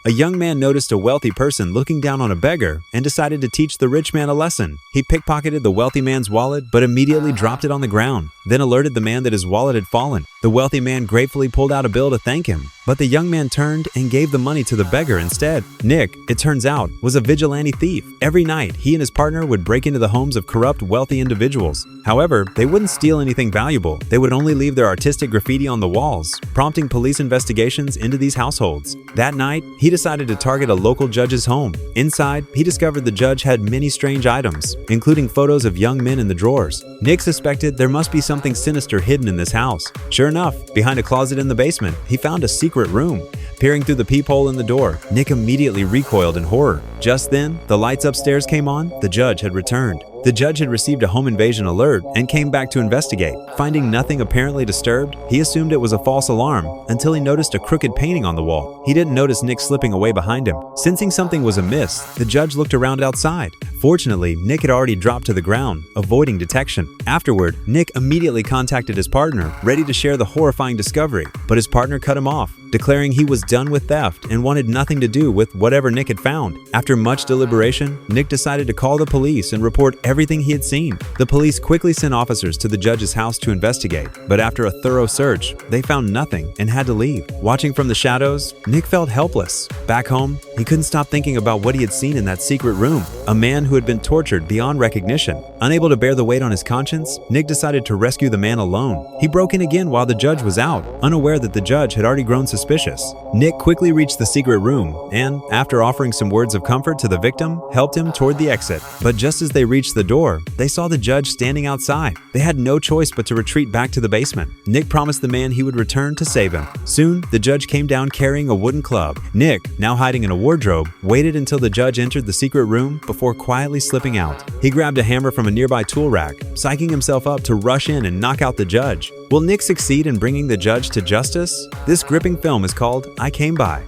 A young man noticed a wealthy person looking down on a beggar and decided to teach the rich man a lesson. He pickpocketed the wealthy man's wallet but immediately dropped it on the ground, then alerted the man that his wallet had fallen. The wealthy man gratefully pulled out a bill to thank him, but the young man turned and gave the money to the beggar instead. Nick, it turns out, was a vigilante thief. Every night, he and his partner would break into the homes of corrupt, wealthy individuals. However, they wouldn't steal anything valuable. They would only leave their artistic graffiti on the walls, prompting police investigations into these households. That night, he decided to target a local judge's home. Inside, he discovered the judge had many strange items, including photos of young men in the drawers. Nick suspected there must be something sinister hidden in this house. Sure enough, behind a closet in the basement, he found a secret room. Peering through the peephole in the door, Nick immediately recoiled in horror. Just then, the lights upstairs came on. The judge had returned. The judge had received a home invasion alert and came back to investigate. Finding nothing apparently disturbed, he assumed it was a false alarm until he noticed a crooked painting on the wall. He didn't notice Nick slipping away behind him. Sensing something was amiss, the judge looked around outside. Fortunately, Nick had already dropped to the ground, avoiding detection. Afterward, Nick immediately contacted his partner, ready to share the horrifying discovery, but his partner cut him off, declaring he was done with theft and wanted nothing to do with whatever Nick had found. After much deliberation, Nick decided to call the police and report everything he had seen. The police quickly sent officers to the judge's house to investigate, but after a thorough search, they found nothing and had to leave. Watching from the shadows, Nick felt helpless. Back home, he couldn't stop thinking about what he had seen in that secret room, a man who had been tortured beyond recognition. Unable to bear the weight on his conscience, Nick decided to rescue the man alone. He broke in again while the judge was out, unaware that the judge had already grown suspicious. Nick quickly reached the secret room and, after offering some words of comfort to the victim, helped him toward the exit. But just as they reached the door, they saw the judge standing outside. They had no choice but to retreat back to the basement. Nick promised the man he would return to save him. Soon, the judge came down carrying a wooden club. Nick, now hiding in a wardrobe, waited until the judge entered the secret room before quietly slipping out. He grabbed a hammer from a nearby tool rack, psyching himself up to rush in and knock out the judge. Will Nick succeed in bringing the judge to justice? This gripping film is called I Came By.